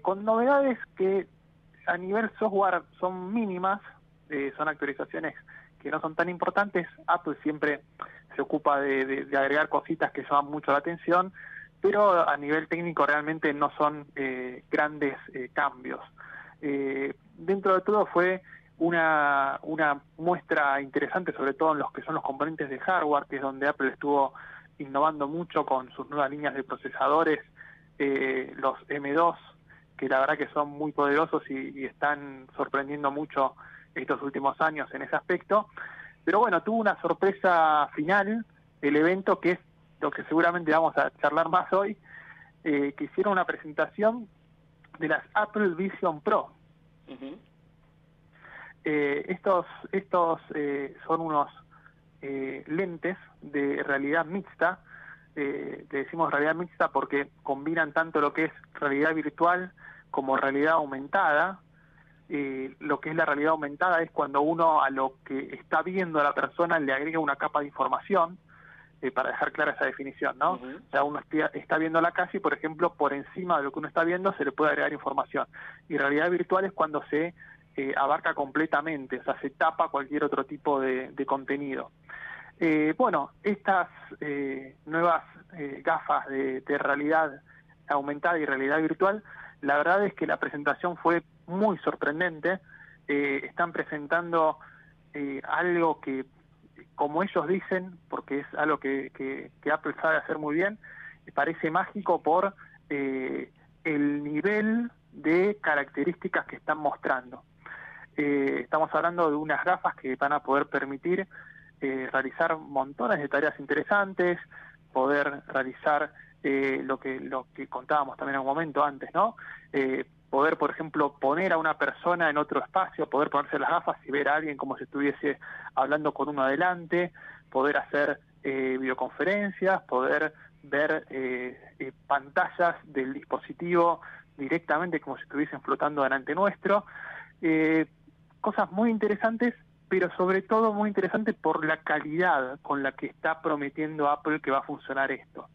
con novedades que a nivel software son mínimas, son actualizaciones que no son tan importantes. Apple siempre se ocupa de agregar cositas que llaman mucho la atención, pero a nivel técnico realmente no son grandes cambios. Dentro de todo fue una muestra interesante, sobre todo en los que son los componentes de hardware, que es donde Apple estuvo innovando mucho con sus nuevas líneas de procesadores, los M2, que la verdad que son muy poderosos y están sorprendiendo mucho estos últimos años en ese aspecto. Pero bueno, tuvo una sorpresa final el evento, que es lo que seguramente vamos a charlar más hoy, que hicieron una presentación de las Apple Vision Pro. Estos son unos lentes de realidad mixta. Le decimos realidad mixta porque combinan tanto lo que es realidad virtual como realidad aumentada. Lo que es la realidad aumentada es cuando uno a lo que está viendo a la persona le agrega una capa de información, para dejar clara esa definición, ¿no? O sea, uno está viendo la calle y, por ejemplo, por encima de lo que uno está viendo se le puede agregar información. Y realidad virtual es cuando se abarca completamente, o sea, se tapa cualquier otro tipo de contenido. Bueno, estas nuevas gafas de realidad aumentada y realidad virtual, la verdad es que la presentación fue muy sorprendente. Están presentando algo que, como ellos dicen, porque es algo que Apple sabe hacer muy bien, parece mágico por el nivel de características que están mostrando. Estamos hablando de unas gafas que van a poder permitir realizar montones de tareas interesantes, poder realizar lo que contábamos también en un momento antes, ¿no? Poder, por ejemplo, poner a una persona en otro espacio, poder ponerse las gafas y ver a alguien como si estuviese hablando con uno adelante, poder hacer videoconferencias, poder ver pantallas del dispositivo directamente como si estuviesen flotando delante nuestro. Cosas muy interesantes, pero sobre todo muy interesantes por la calidad con la que está prometiendo Apple que va a funcionar esto.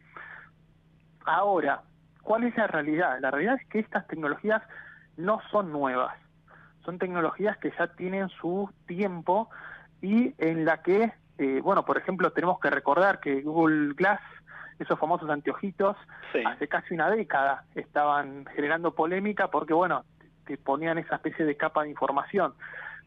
Ahora, ¿cuál es la realidad? La realidad es que estas tecnologías no son nuevas. Son tecnologías que ya tienen su tiempo y en la que, bueno, por ejemplo, tenemos que recordar que Google Glass, esos famosos anteojitos, sí, hace casi una década estaban generando polémica porque, bueno, te ponían esa especie de capa de información.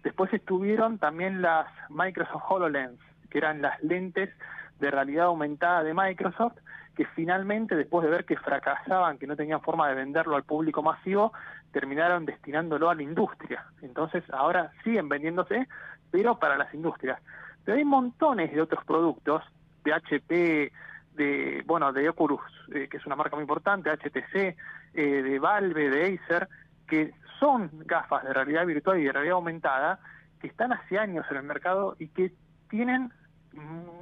Después estuvieron también las Microsoft HoloLens, que eran las lentes de realidad aumentada de Microsoft, que finalmente, después de ver que fracasaban, que no tenían forma de venderlo al público masivo, terminaron destinándolo a la industria. Entonces ahora siguen vendiéndose, pero para las industrias. Pero hay montones de otros productos, de HP, de Oculus, que es una marca muy importante, HTC, de Valve, de Acer, que son gafas de realidad virtual y de realidad aumentada, que están hace años en el mercado y que tienen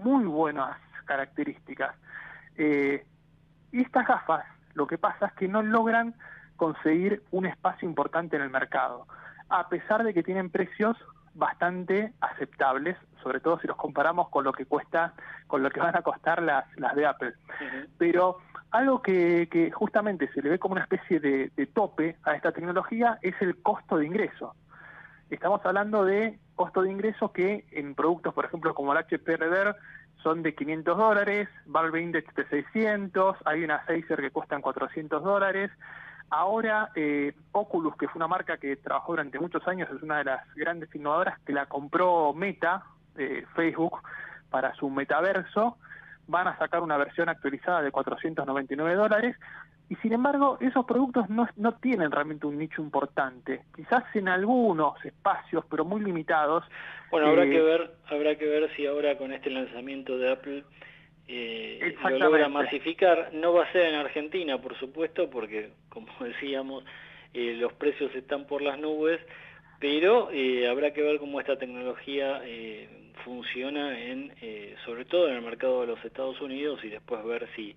muy buenas características. Y estas gafas, lo que pasa es que no logran conseguir un espacio importante en el mercado, a pesar de que tienen precios bastante aceptables, sobre todo si los comparamos con lo que cuesta, con lo que van a costar las de Apple. Pero algo que justamente se le ve como una especie de tope a esta tecnología es el costo de ingreso. Estamos hablando de costo de ingreso que en productos, por ejemplo, como el HP Reverb, son de $500, Valve Index de 600, hay unas Acer que cuestan $400. Ahora, Oculus, que fue una marca que trabajó durante muchos años, es una de las grandes innovadoras, que la compró Meta, Facebook, para su metaverso, van a sacar una versión actualizada de $499, y sin embargo, esos productos no tienen realmente un nicho importante. Quizás en algunos espacios, pero muy limitados. Bueno, habrá que ver si ahora con este lanzamiento de Apple lo logra masificar. No va a ser en Argentina, por supuesto, porque, como decíamos, los precios están por las nubes, pero habrá que ver cómo esta tecnología funciona sobre todo en el mercado de los Estados Unidos y después ver si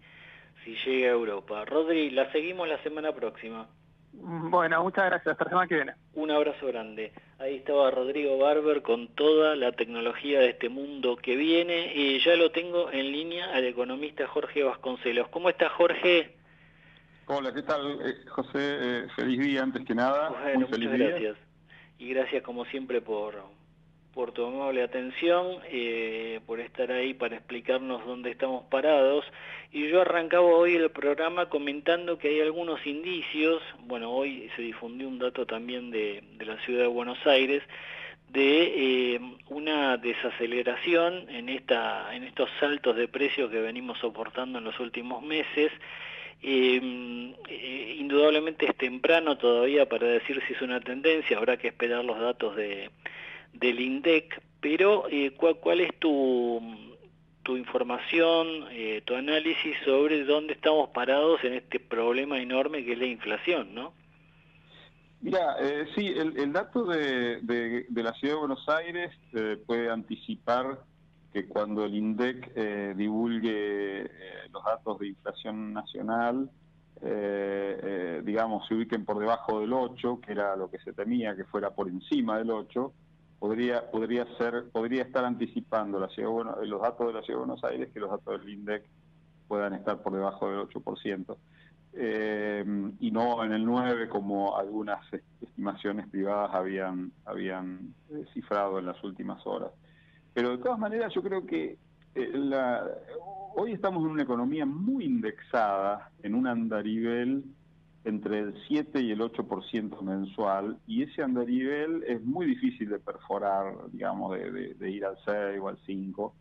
llega a Europa. Rodri, la seguimos la semana próxima. Bueno, muchas gracias. Hasta la semana que viene. Un abrazo grande. Ahí estaba Rodrigo Barber con toda la tecnología de este mundo que viene. Y ya lo tengo en línea al economista Jorge Vasconcelos. ¿Cómo está, Jorge? Hola, ¿qué tal, José? Feliz día antes que nada. Bueno, muy feliz muchas día. gracias. Y gracias como siempre por tu amable atención, por estar ahí para explicarnos dónde estamos parados. Y yo arrancaba hoy el programa comentando que hay algunos indicios, bueno, hoy se difundió un dato también de la ciudad de Buenos Aires, de una desaceleración en estos saltos de precios que venimos soportando en los últimos meses. Indudablemente es temprano todavía para decir si es una tendencia, habrá que esperar los datos del INDEC, pero ¿cuál es tu información, tu análisis sobre dónde estamos parados en este problema enorme que es la inflación, ¿no? Mira, sí, el dato de la Ciudad de Buenos Aires puede anticipar que cuando el INDEC divulgue los datos de inflación nacional, digamos, se ubiquen por debajo del 8, que era lo que se temía, que fuera por encima del 8, podría estar anticipando los datos de la Ciudad de Buenos Aires que los datos del INDEC puedan estar por debajo del 8%. Y no en el 9 como algunas estimaciones privadas habían cifrado en las últimas horas. Pero de todas maneras yo creo que Hoy estamos en una economía muy indexada, en un andarivel entre el 7 y el 8% mensual, y ese andarivel es muy difícil de perforar, digamos, de ir al 6 o al 5,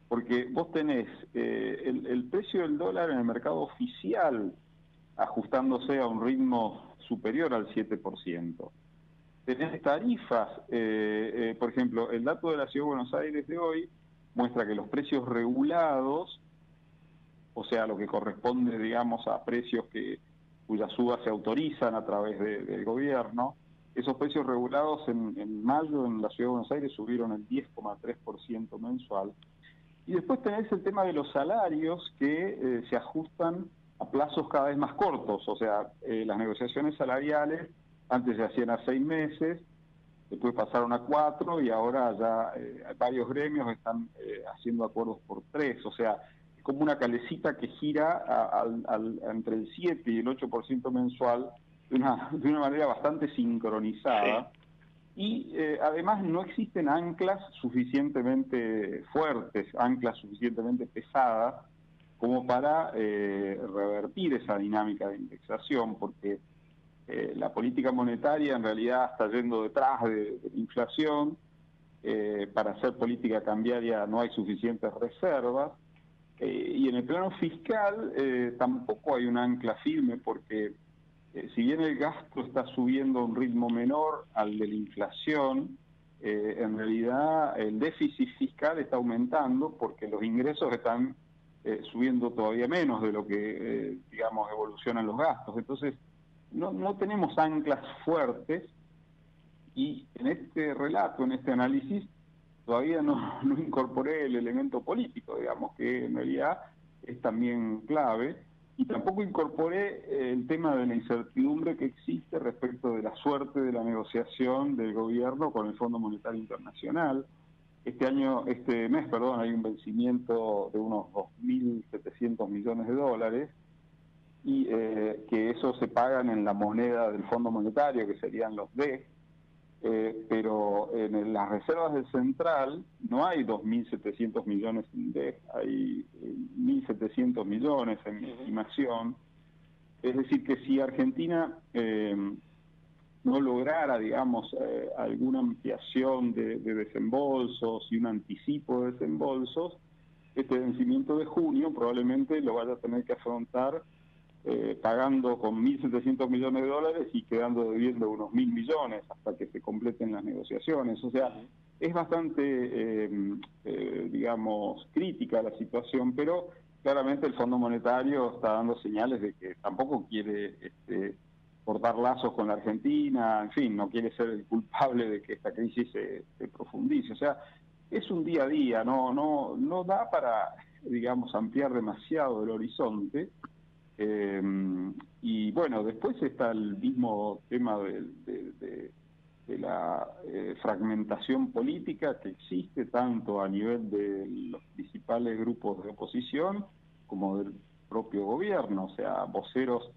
porque vos tenés el precio del dólar en el mercado oficial ajustándose a un ritmo superior al 7%. Tenés tarifas, por ejemplo, el dato de la Ciudad de Buenos Aires de hoy muestra que los precios regulados, o sea, lo que corresponde, digamos, a precios cuyas subas se autorizan a través del gobierno, esos precios regulados en mayo en la Ciudad de Buenos Aires subieron el 10,3% mensual. Y después tenés el tema de los salarios que se ajustan a plazos cada vez más cortos, o sea, las negociaciones salariales antes se hacían a 6 meses, después pasaron a 4 y ahora ya varios gremios están haciendo acuerdos por 3, o sea, es como una calecita que gira entre el 7 y el 8% mensual de una manera bastante sincronizada. Y además no existen anclas suficientemente fuertes, anclas suficientemente pesadas como para revertir esa dinámica de indexación, porque la política monetaria en realidad está yendo detrás de la inflación. Para hacer política cambiaria no hay suficientes reservas, y en el plano fiscal tampoco hay un ancla firme, porque si bien el gasto está subiendo a un ritmo menor al de la inflación, en realidad el déficit fiscal está aumentando porque los ingresos están subiendo todavía menos de lo que, digamos, evolucionan los gastos. Entonces, no tenemos anclas fuertes, y en este relato, en este análisis, todavía no incorporé el elemento político, digamos, que en realidad es también clave, y tampoco incorporé el tema de la incertidumbre que existe respecto de la suerte de la negociación del gobierno con el Fondo Monetario Internacional. Este mes, hay un vencimiento de unos 2.700 millones de dólares, y que eso se pagan en la moneda del Fondo Monetario, que serían los D, pero en las reservas del Central no hay 2.700 millones en D, hay 1.700 millones en mi estimación. Es decir, que si Argentina no lograra, digamos, alguna ampliación de desembolsos y un anticipo de desembolsos, este vencimiento de junio probablemente lo vaya a tener que afrontar pagando con 1.700 millones de dólares y quedando debiendo unos 1.000 millones hasta que se completen las negociaciones. O sea, es bastante, digamos, crítica la situación, pero claramente el Fondo Monetario está dando señales de que tampoco quiere cortar lazos con la Argentina, en fin, no quiere ser el culpable de que esta crisis se profundice. O sea, es un día a día, no da para, digamos, ampliar demasiado el horizonte. Y bueno, después está el mismo tema de la fragmentación política que existe tanto a nivel de los principales grupos de oposición como del propio gobierno, o sea, voceros,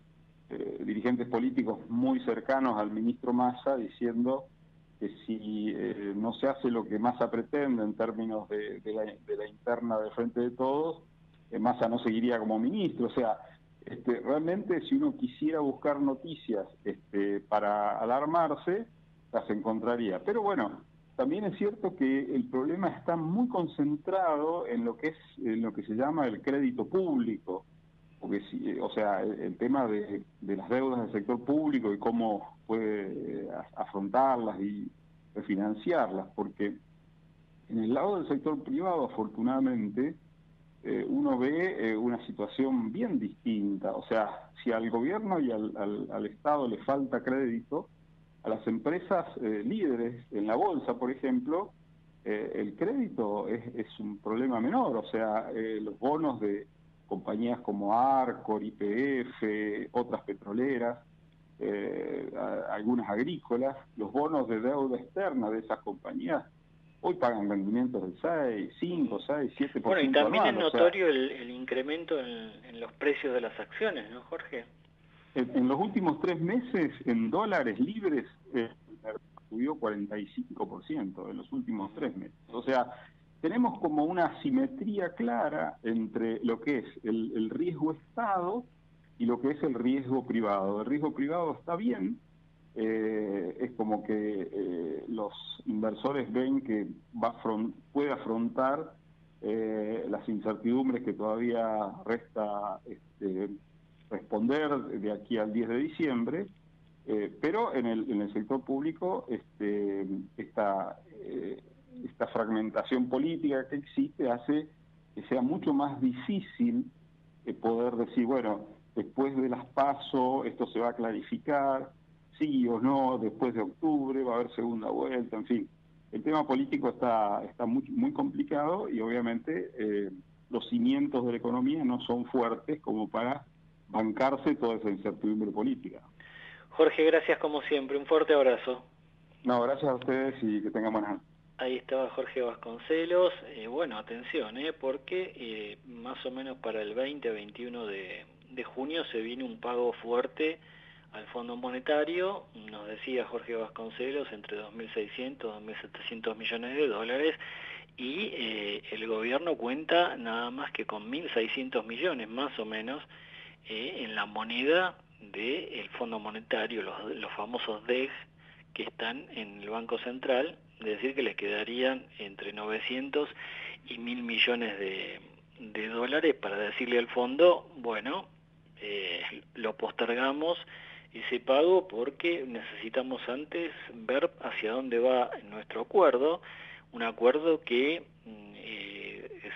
dirigentes políticos muy cercanos al ministro Massa diciendo que si no se hace lo que Massa pretende en términos de la interna del Frente de Todos, Massa no seguiría como ministro. O sea, realmente si uno quisiera buscar noticias para alarmarse, las encontraría. Pero bueno, también es cierto que el problema está muy concentrado en lo que se llama el crédito público, porque o sea, el tema de las deudas del sector público y cómo puede afrontarlas y refinanciarlas, porque en el lado del sector privado, afortunadamente, uno ve una situación bien distinta. O sea, si al gobierno y al Estado le falta crédito, a las empresas líderes en la bolsa, por ejemplo, el crédito es un problema menor. O sea, los bonos de compañías como Arcor, YPF, otras petroleras, algunas agrícolas, los bonos de deuda externa de esas compañías hoy pagan rendimientos del 6, 5, 6, 7%. Bueno, y también anual, es notorio el incremento en los precios de las acciones, ¿no, Jorge? En los últimos 3 meses, en dólares libres, subió 45% en los últimos 3 meses. O sea, tenemos como una asimetría clara entre lo que es el riesgo Estado y lo que es el riesgo privado. El riesgo privado está bien, es como que los inversores ven que puede afrontar las incertidumbres que todavía resta responder de aquí al 10 de diciembre, pero en el sector público esta fragmentación política que existe hace que sea mucho más difícil poder decir, bueno, después de las PASO esto se va a clarificar, sí o no, después de octubre va a haber segunda vuelta, en fin. El tema político está muy, muy complicado y obviamente los cimientos de la economía no son fuertes como para bancarse toda esa incertidumbre política. Jorge, gracias como siempre, un fuerte abrazo. No, gracias a ustedes y que tengan buenas noches. Ahí estaba Jorge Vasconcelos. Bueno, atención, porque más o menos para el 20-21 de junio se viene un pago fuerte al Fondo Monetario, nos decía Jorge Vasconcelos, entre 2.600 y 2.700 millones de dólares, y el gobierno cuenta nada más que con 1.600 millones, más o menos, en la moneda del Fondo Monetario, los famosos DEG que están en el Banco Central, es decir, que les quedarían entre 900 y 1.000 millones de dólares para decirle al fondo, bueno, lo postergamos ese pago porque necesitamos antes ver hacia dónde va nuestro acuerdo, un acuerdo que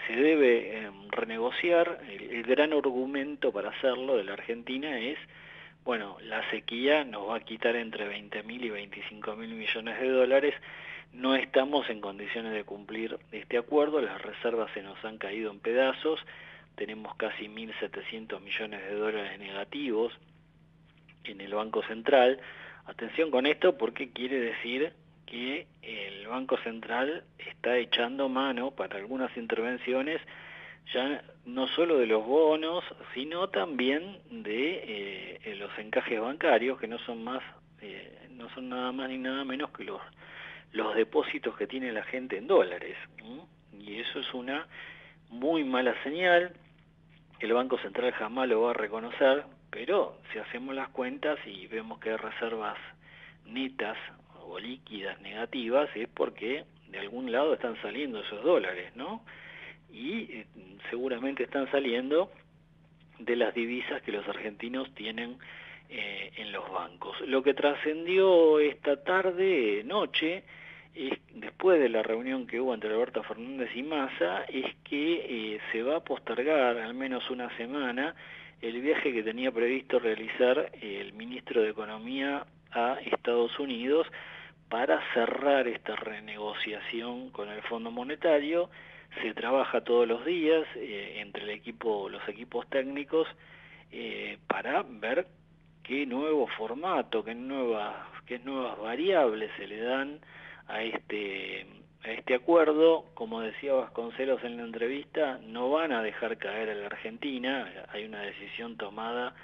se debe renegociar. El gran argumento para hacerlo de la Argentina es, bueno, la sequía nos va a quitar entre 20.000 y 25.000 millones de dólares, no estamos en condiciones de cumplir este acuerdo, las reservas se nos han caído en pedazos, tenemos casi 1.700 millones de dólares negativos en el Banco Central. Atención con esto porque quiere decir que el Banco Central está echando mano para algunas intervenciones ya no solo de los bonos, sino también de los encajes bancarios, que no son nada más ni nada menos que los depósitos que tiene la gente en dólares. Y eso es una muy mala señal. El Banco Central jamás lo va a reconocer, pero si hacemos las cuentas y vemos que hay reservas netas o líquidas negativas, es porque de algún lado están saliendo esos dólares, ¿no? Y seguramente están saliendo de las divisas que los argentinos tienen en los bancos. Lo que trascendió esta tarde, noche, después de la reunión que hubo entre Alberto Fernández y Massa, es que se va a postergar al menos una semana el viaje que tenía previsto realizar el ministro de Economía a Estados Unidos para cerrar esta renegociación con el Fondo Monetario. Se trabaja todos los días entre los equipos técnicos para ver qué nuevo formato, qué nuevas variables se le dan a este acuerdo. Como decía Vasconcelos en la entrevista, no van a dejar caer a la Argentina, hay una decisión tomada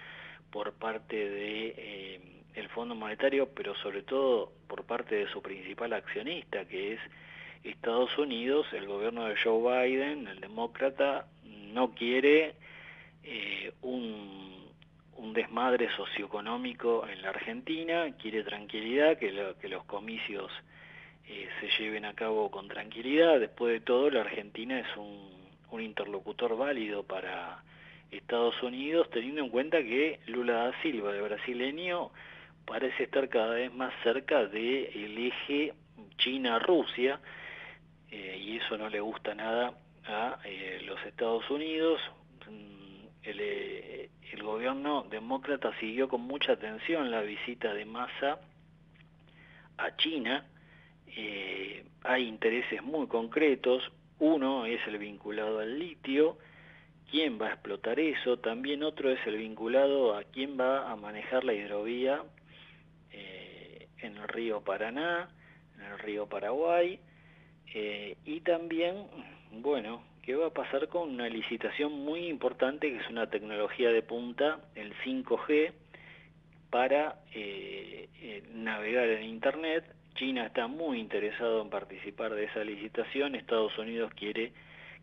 por parte de el Fondo Monetario, pero sobre todo por parte de su principal accionista, que es Estados Unidos. El gobierno de Joe Biden, el demócrata, no quiere un desmadre socioeconómico en la Argentina, quiere tranquilidad, que los comicios se lleven a cabo con tranquilidad. Después de todo, la Argentina es un interlocutor válido para Estados Unidos, teniendo en cuenta que Lula da Silva, de brasileño, parece estar cada vez más cerca del eje China-Rusia, y eso no le gusta nada a los Estados Unidos. El gobierno demócrata siguió con mucha atención la visita de Massa a China. Hay intereses muy concretos. Uno es el vinculado al litio, quién va a explotar eso. También otro es el vinculado a quién va a manejar la hidrovía en el río Paraná, en el río Paraguay, y también, bueno, qué va a pasar con una licitación muy importante, que es una tecnología de punta, el 5G, para navegar en Internet, China está muy interesado en participar de esa licitación. Estados Unidos quiere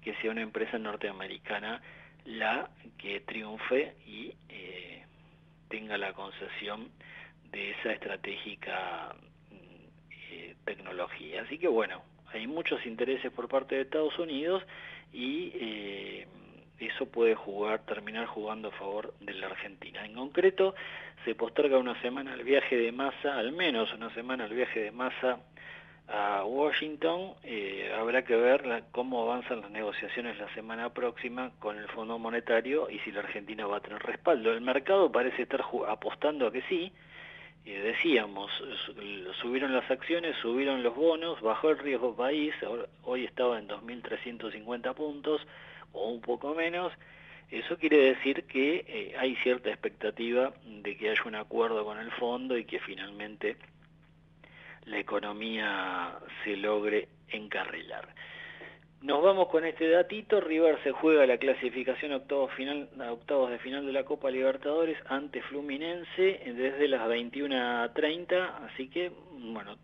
que sea una empresa norteamericana la que triunfe y tenga la concesión de esa estratégica tecnología. Así que bueno, hay muchos intereses por parte de Estados Unidos y eso puede terminar jugando a favor de la Argentina. En concreto, se posterga una semana el viaje de Massa, al menos una semana el viaje de Massa a Washington. Habrá que ver cómo avanzan las negociaciones la semana próxima con el Fondo Monetario y si la Argentina va a tener respaldo. El mercado parece estar apostando a que sí. Decíamos, subieron las acciones, subieron los bonos, bajó el riesgo país, hoy estaba en 2.350 puntos o un poco menos. Eso quiere decir que hay cierta expectativa de que haya un acuerdo con el fondo y que finalmente la economía se logre encarrilar. Nos vamos con este datito. River se juega la clasificación a octavos de final de la Copa Libertadores ante Fluminense desde las 21:30, así que bueno,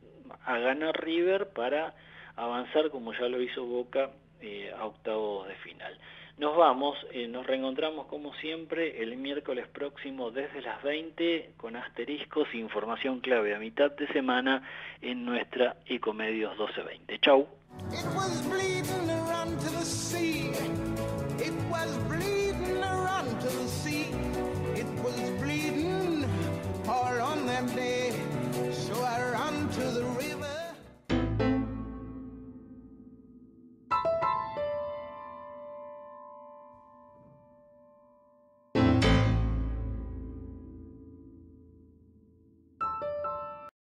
a ganar River para avanzar como ya lo hizo Boca a octavos de final. Nos vamos, nos reencontramos como siempre el miércoles próximo desde las 20 con asteriscos e información clave a mitad de semana en nuestra Ecomedios 1220. Chau. It was bleeding around to the sea. It was bleeding.